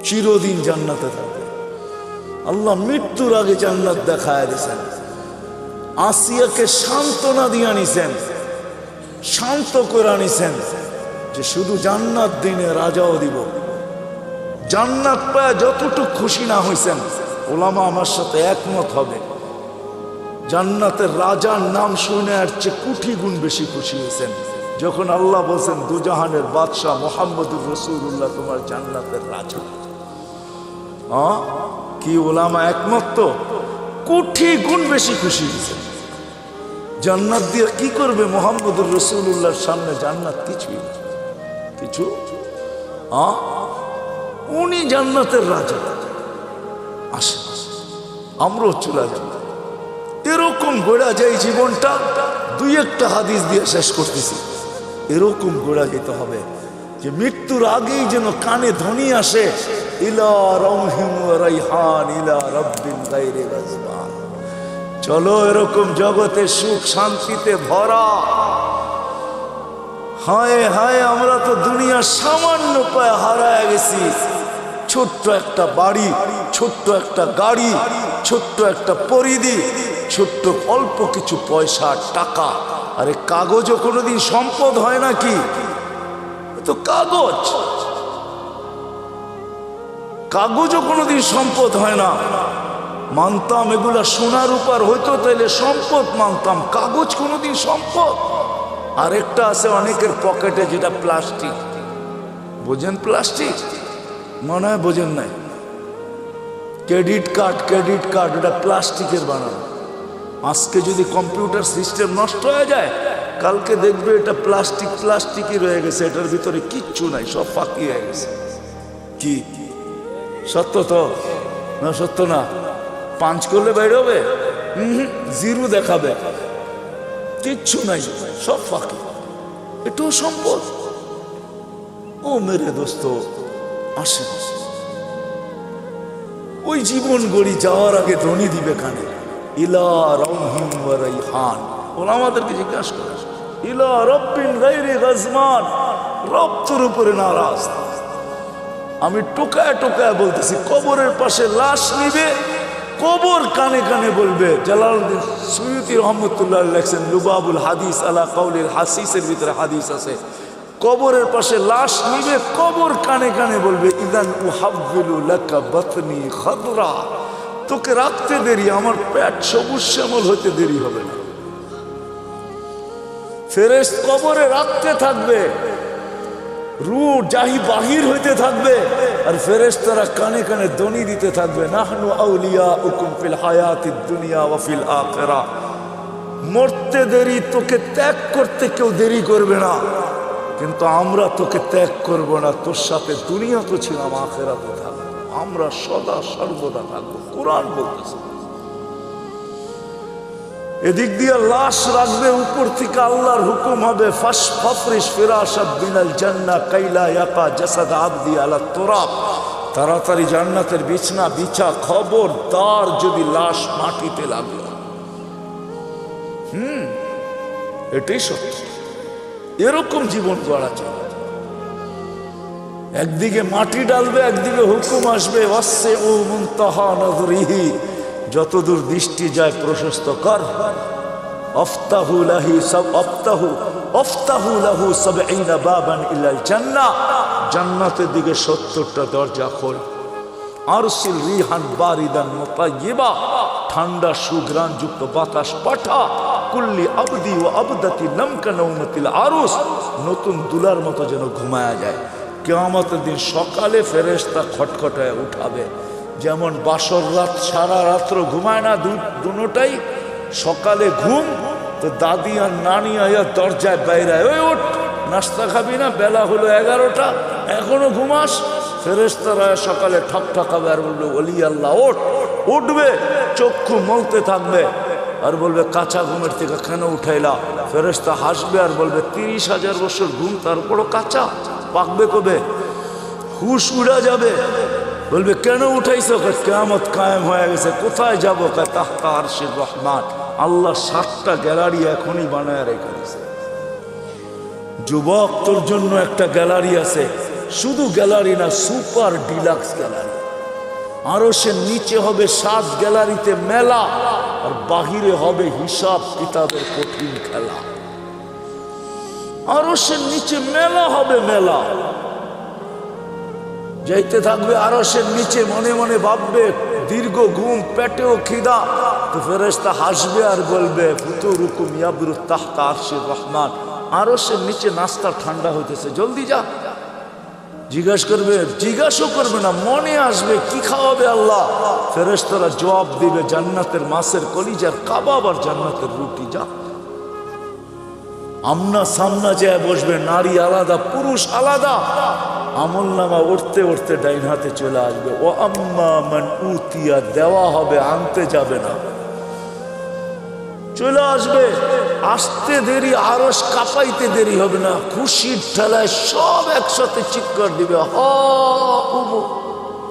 চিরদিন জান্নাতে থাকবে। আল্লাহ মৃত্যুর আগে জান্নাত দেখায় দিয়েছেন, আসিয়াকে সান্ত্বনা দিয়ে আনিছেন, শান্ত করে আনিছেন, যে শুধু জান্নাত দিনে রাজাও দিব। জান্নাত পায় যতটুকু খুশি না হয়েছেন, ওলামা আমার সাথে একমত হবে, জান্নাতের রাজার নাম শুনে আর চেয়ে কোটি গুণ বেশি খুশি হয়েছেন যখন আল্লাহ বলছেন দুজাহানের বাদশাহ মুহাম্মদুর রাসূলুল্লাহ তোমার জান্নাতের রাজা। কি ওলামা একমত? তো কোটি গুণ বেশি খুশি হয়েছেন। জান্নাত দিয়ে কি করবে? মুহাম্মদুর রাসূলুল্লাহর সামনে জান্নাত কিছুই না, কিছু উনি জান্নাতের রাজা। আসে আমরাও চলে যাব। এরকম গোড়া যায় জীবনটা। দুই একটা হাদিস দিয়ে শেষ করতেছি। এরকম গোড়া যেতে হবে যে মৃত্যুর আগেই যেন কানে ধ্বনি আসে, ইলা রাউহিন ওয়া রাইহান ইলা রাব্বিন গায়রি গাজবান। চলো এরকম জগতে সুখ শান্তিতে ভরা। হায় হায়, আমরা তো দুনিয়ার সামান্য পায়ে হারায় গেছি। ছোট্ট একটা বাড়ি, ছোট্ট একটা গাড়ি, ছোট্ট একটা পরিধি, ছোট্ট অল্প কিছু পয়সা টাকা। আরে কাগজও কোনোদিন সম্পদ হয় নাকি? তো কাগজ, কাগজও কোনোদিন সম্পদ হয় না। মানতাম এগুলা সোনার উপর হইতো তাইলে সম্পদ মানতাম, কাগজ কোনোদিন সম্পদ। আরেকটা আছে অনেকের পকেটে, যেটা প্লাস্টিক। বোঝেন প্লাস্টিক? মনে হয় বোঝেন নাই। ক্রেডিট কার্ড, ক্রেডিট কার্ড এটা প্লাস্টিকের বানানো। আজকে যদি কম্পিউটার সিস্টেম নষ্ট হয়ে যায়, কালকে দেখবে এটা প্লাস্টিক প্লাস্টিকই রয়ে গেছে, এটার ভিতরে কিচ্ছু নাই, সব ফাঁকি হয়ে গেছে। কি সত্য তো না? সত্য না? পাঁচ করলে বাইরে হবে, জিরো দেখাবে, কিচ্ছু নাই, সব ফাঁকি। এটাও সম্পদ। ও মেরে দোস্ত, আসে ওই জীবন গড়ি যাওয়ার আগে ধ্বনি দিবে কানে, ইলা রাউহিন ওয়া রাইহান। ওরা আমাদেরকে জিজ্ঞাসা করে, ইলা রাব্বিন গায়রি গাজমান, রব তোর উপরে নারাজ। আমি টোকায় টোকায় বলতেছি, কবরের পাশে লাশ নিবে, কবর কানে কানে বলবে। জালালউদ্দিন সুয়ুতী রহমতুল্লাহ লেখছেন লুবাবুল হাদিস আলা কাউলিল হাসিসের ভিতরে হাদিস আছে, কবরের পাশে লাশ নিবে, কবর কানে কানে বলবে, ইদান উহাব্বিলু লাকা বাতনি খাদরা, তোকে রাখতে দেরি, আমার পেট সবুজ শ্যামল হইতে দেরি হবে না। ফেরেশত কবরে রাখতে থাকবে, রূহ জাহি বাহির হইতে থাকবে, আর ফেরেশতারা কানে কানে ধ্বনি দিতে থাকবে, নাহনু আউলিয়াউকুম ফিল হায়াতিদ দুনিয়া ওয়া ফিল আখিরাহ। মরতে দেরি, তোকে ত্যাগ করতে কেউ দেরি করবে না, কিন্তু আমরা তোকে ত্যাগ করব না। তোর সাথে দুনিয়া তো ছিলাম, আখিরাতে থাকবো, আমরা সদা সর্বদা থাকবো। কোরআন বলতেছে। এদিক দিয়ে লাশ রাখবে, উপর থেকে আল্লাহর হুকুম হবে, ফাফরিশ ফিরাশাত বিনাল জান্নাহ কাইলা ইয়াকা জাসাদ আবদি আলা তুরাব, তাড়াতাড়ি জান্নাতের বিছনা বিছা। খবরদার যদি লাশ মাটিতে লাগলো। এটাই সত্য। এরকম জীবন গড়া যায়। একদিকে মাটি ডালবে, একদিকে হুকুম আসবে, ওয়াসসিউ মুনতাহা নাযরিহি, যতদূর দৃষ্টি যায় প্রশস্ত কর। আফতাহু লাহু ৭০ বাবান ইলাল জান্নাহ, জান্নাতের দিকে ৭০টা দরজা খোল। আরসিল রিহান বারিদান মুতায়্যিবা, ঠান্ডা সুঘ্রাণ যুক্ত বাতাস পাঠা। কুল্লি আবদি ও আবদাতি নামকা নওমাতিল আরুস, নতুন দুলার মতো যেন ঘুমায়া যায়। কিয়ামতের দিন সকালে ফেরেশতা খটখটায় উঠাবে। যেমন বাসর রাত সারা রাত্র ঘুমায় না দুটোটাই, সকালে ঘুম, তো দাদি আর নানি আয়া দরজায় বাইরায়, ওই ওঠ, নাস্তা খাবি না? বেলা হলো 11টা, এখনো ঘুমাস? ফেরেশতারা সকালে ঠক ঠকাবে আর বলবে, ওলি আল্লাহ ওঠ। উঠবে, চক্ষু মলতে থাকবে আর বলবে, কাঁচা ঘুমের থেকে কেন উঠাইলা? ফেরেশতা হাসবে আর বলবে, 30,000 বছর ঘুম, তারপরও কাঁচা, পাকবে কবে? হুশ উড়া যাবে। বলবে, কেন উঠাইছো? কিয়ামত কায়েম হয়ে গেছে। কোথায় যাবো? তাহতা আরশির রহমান। আল্লাহ 7টা গ্যালারি এখনই বানায় রেখে দিয়েছে। যুবক, তোর জন্য একটা গ্যালারি আছে, শুধু গ্যালারি না, সুপার ডিলাক্স গ্যালারি। আরশের নিচে হবে 7 গ্যালারিতে মেলা, আর বাহিরে হবে হিসাব কিতাবের কঠিন খেলা। আরশের নিচে মেলা হবে, মেলা। যাইতে থাকবে আরশের নিচে, মনে মনে ভাববে, দীর্ঘ ঘুম, পেটেও খিদা, তো ফেরেশতা হাসবে আর বলবে, ফুতুরুকুম ইয়াবরু তাহতা আরশির রহমান, আরশের নিচে নাস্তা ঠান্ডা হইতেছে, জলদি যা। জিজ্ঞাসা করবে না, মনে আসবে কি খাওয়াবে আল্লাহ। ফেরেশতারা জবাব দিবে, জান্নাতের মাছের কলিজার কাবাব আর জান্নাতের রুটি, যা। আমনা সামনা যায় বসবে, নারী আলাদা পুরুষ আলাদা, আমল নামা উঠতে উঠতে ডাইন হাতে চলে আসবে। ও আম্মা মান উতিয়া, দেওয়া হবে, আনতে যাবে না, চলে আসবে। আসতে দেরি, আরশ কাঁপাইতে দেরি হবে না, খুশির ঠেলায় সব একসাথে চিৎকার দিবে,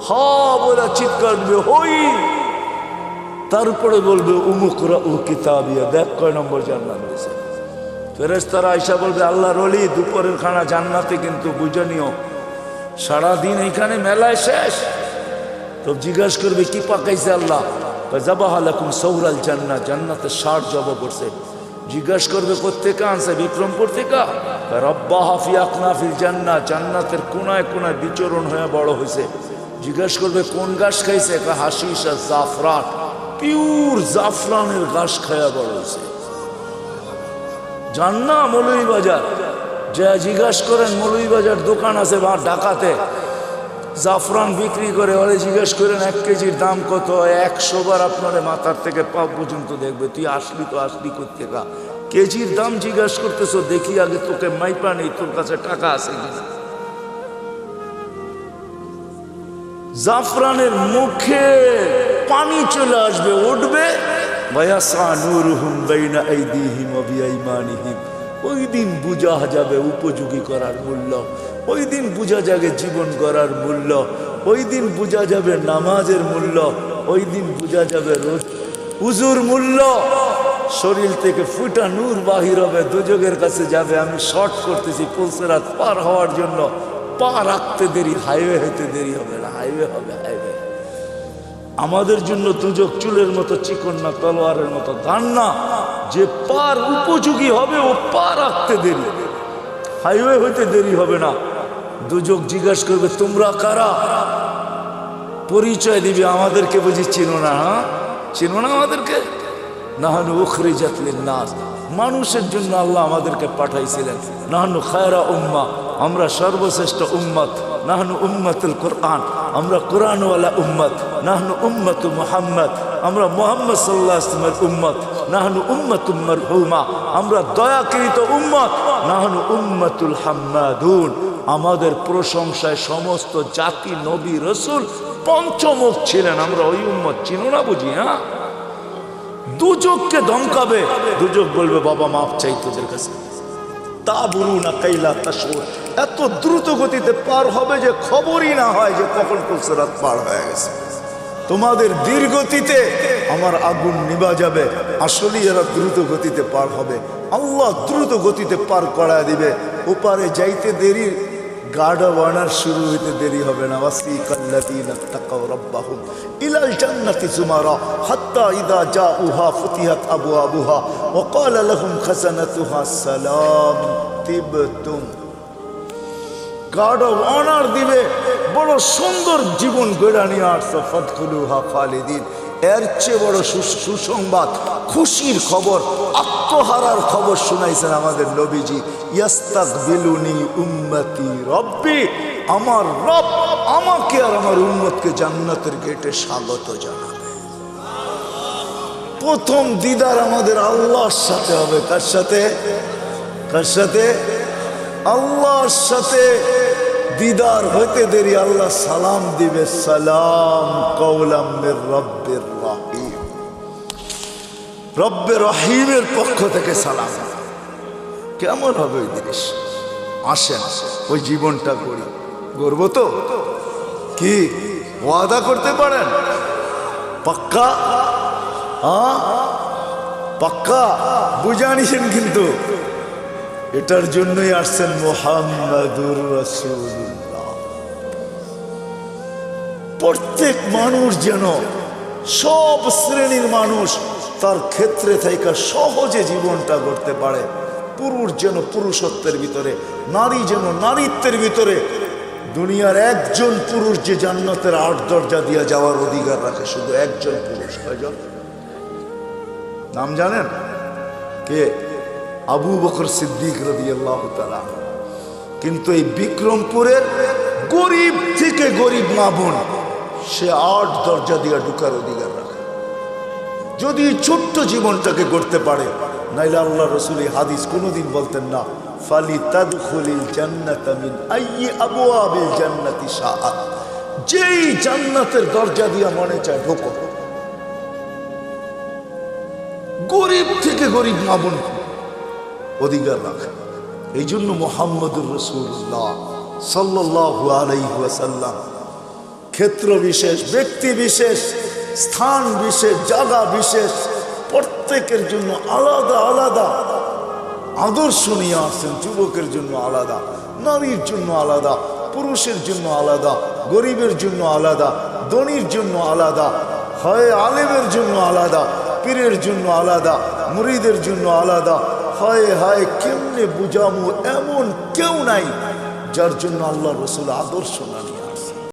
হা বলে চিৎকার দিবে, হই। তারপরে বলবে উমুকরা ও কিতাবিয়া, দেখ কয় নম্বর জান্নাত দিয়েছে। ফেরেশতারা আয়েশা বলবে আল্লাহর ওলি, দুপুরের খানা জান্নাতে কিন্তু বুঝে নিও, সারাদিন এইখানে মেলায় শেষ। তো জিজ্ঞাসা করবে কি পাকাইছে আল্লাহ? জাবাহা লাকুম সৌরাল জান্নাত, জান্নাতের 60 জবা করছে। জিজ্ঞাসা করবে কোত্থেকে আনছে? বিক্রমপুর থেকে। রব্বাহা ফি আকনাফিল জান্নাত, জান্নাতের কোনায় কোনায় বিচরণ হয়ে বড় হয়েছে। জিজ্ঞাসা করবে কোন ঘাস খাইছে? হাশিশ আর জাফরান, পিওর জাফরানের ঘাস খায়া বড় হয়েছে। জান না মৌলভীবাজার যা জিজ্ঞাসা করেন, মৌলভীবাজার দোকান আছে বা ঢাকাতে জাফরান বিক্রি করে, ওরে জিজ্ঞেস করেন 1 কেজির দাম কত? 100 বার আপনার মাথার থেকে পা পর্যন্ত দেখবে, তুই আসলি তো আসলি কোত্থেকা? কেজির দাম জিজ্ঞাসা করতেছ, দেখি আগে তোকে মাইপা নেই, তোর কাছে টাকা আছে কিনা। জাফরানের মুখে পানি চলে আসবে, উঠবে। ওয়ায়াসা নূরুহুম বাইনা আইদিহিম ওয়া বিআইমানিহিম, ওই দিন বুঝা যাবে উপযোগী করার মূল্য, ওই দিন বুঝা যাবে জীবন করার মূল্য, ওই দিন বুঝা যাবে নামাজের মূল্য, ওই দিন বুঝা যাবে উজুর মূল্য। শরীর থেকে ফুটা নূর বাহির হবে, দুজকের কাছে যাবে। আমি শর্ট করতেছি, পুলসেরাত পার হওয়ার জন্য পা রাখতে দেরি, হাইওয়ে হইতে দেরি হবে না, হাইওয়ে হবে, হাইওয়ে। আমাদের জন্য দুজক চুলের মতো চিকন না, তলোয়ারের মতো ধান না, যে পার উপযোগী হবে ও পা রাখতে দেরি, হাইওয়ে হইতে দেরি হবে না। দুজক জিজ্ঞাসা করবে তোমরা কারা? পরিচয় দিবে, আমাদেরকে বুঝি চিনো না? হ্যাঁ চিনো না আমাদেরকে? নাহানু উখরিজাত লিন-নাস, মানুষের জন্য আল্লাহ আমাদেরকে পাঠাইছিলেন। নাহানু খায়রা উম্মাহ, আমরা সর্বশ্রেষ্ঠ উম্মত। নাহনু উম্মতুল কোরআন, আমরা কোরআনওয়ালা উম্মত। নাহনু উম্মতু মুহাম্মদ, আমরা মুহাম্মদ সাল্লাল্লাহু আলাইহি ওয়াসাল্লামের উম্মত। নাহনু উম্মতুম মারহুমা, আমরা দয়াকৃত উম্মত। নাহনু উম্মতুল হাম্মাদুন, আমাদের প্রশংসায় সমস্ত জাতি নবী রসুল পঞ্চমুখ ছিলেন, আমরা ওই উম্মত। চিনো না বুঝি? হ্যাঁ, দুজককে ধমকাবে, দুজক বলবে বাবা মাফ চাই তোদের কাছে। তা বলু না কাইলা তাশউর, এত দ্রুত গতিতে পার হবে যে খবরই না হয় যে কখন পুলসেরাত পার হয়ে গেছে। তোমাদের ধীর গতিতে আমার আগুন নিভা যাবে, আসলেই এরা দ্রুত গতিতে পার হবে। আল্লাহ দ্রুত গতিতে পার করায় দিবে। ওপারে যাইতে দেরি, গাড়া বানার শুরু হইতে দেরি হবে না। ওয়াসিকাল্লাযীনা তাকাউ রাব্বাহুম ইলাল জান্নাতি যুমারা হাত্তা ইযা জাউহা ফুতিহাত আবওয়াবুহা ওয়া ক্বালা লাহুম খাযানাতুহা সালাম তিবতুম। গাড়া বানার দিবে, বড় সুন্দর জীবন গড়া নিয়ে আসছো, ফাদখুলুহা খালিদিন। এর চেয়ে বড় সুসংবাদ, খুশির খবর, আত্মহারার খবর শুনাইছেন আমাদের নবীজি। ইয়াস্তাকবিলুনি উম্মতি রব্বি, আমার রব আমাকে আর আমার উম্মতকে জান্নাতের গেটে স্বাগত জানাবে। প্রথম দিদার আমাদের আল্লাহর সাথে হবে। কার সাথে? কার সাথে? আল্লাহর সাথে। দিদার হইতে দেরি আল্লাহ সালাম দিবে, সালাম কওলাম মির রব্বির রহিম, রব্বে রহিমের পক্ষ থেকে সালাম। কেমন হবে ওই জিনিস? আসেন ওই জীবনটা করি, গর্ব তো কি ওয়াদা করতে পারেন? পাক্কা? হ্যাঁ পাক্কা, বুঝানিছেন কিন্তু। এটার জন্যই আসছেন মুহাম্মাদুর রাসূলুল্লাহ। প্রত্যেক মানুষ যেন, সব শ্রেণীর মানুষ তার ক্ষেত্রে থেকে সহজে জীবনটা করতে পারে। পুরুষ যেন পুরুষত্বের ভিতরে, নারী যেন নারীত্বের ভিতরে। দুনিয়ার একজন পুরুষ যে জান্নাতের 8 দরজা দিয়ে যাওয়ার অধিকার রাখে, শুধু একজন পুরুষ। কয়জন? নাম জানেন? কে? আবু বকর সিদ্দিক রাদিয়াল্লাহু তাআলা। কিন্তু এই বিক্রমপুরের গরিব থেকে গরিব মা বোন, সে 8 দরজা দিয়ে ঢুকার অধিকার রাখে, যদি ছোট্ট জীবনটাকে করতে পারে। নাইলে আল্লাহ রসুল এই হাদিস কোনোদিন বলতেন না, ফালিতাদখুলিল জান্নাতা মিন আইয়ি আবওয়াবিল জান্নাতি শাআত, যেই জান্নাতের দরজা দিয়া মনে চায় ঢোকো। গরিব থেকে গরিব মা বোন অধিকার রাখে। এই জন্য মুহাম্মদুর রাসূলুল্লাহ সাল্লাল্লাহু আলাইহি ওয়াসাল্লাম ক্ষেত্র বিশেষ, ব্যক্তি বিশেষ, স্থান বিশেষ, জায়গা বিশেষ, প্রত্যেকের জন্য আলাদা আলাদা আদর্শ নিয়ে আসছেন। যুবকের জন্য আলাদা, নারীর জন্য আলাদা, পুরুষের জন্য আলাদা, গরিবের জন্য আলাদা, ধনীর জন্য আলাদা, হয় আলেমের জন্য আলাদা, পীরের জন্য আলাদা, মুরিদের জন্য আলাদা। হায় হায়, কেমনে বুঝামু, এমন কেউ নাই যার জন্য আল্লাহ রসুল আদর্শ না নিয়ে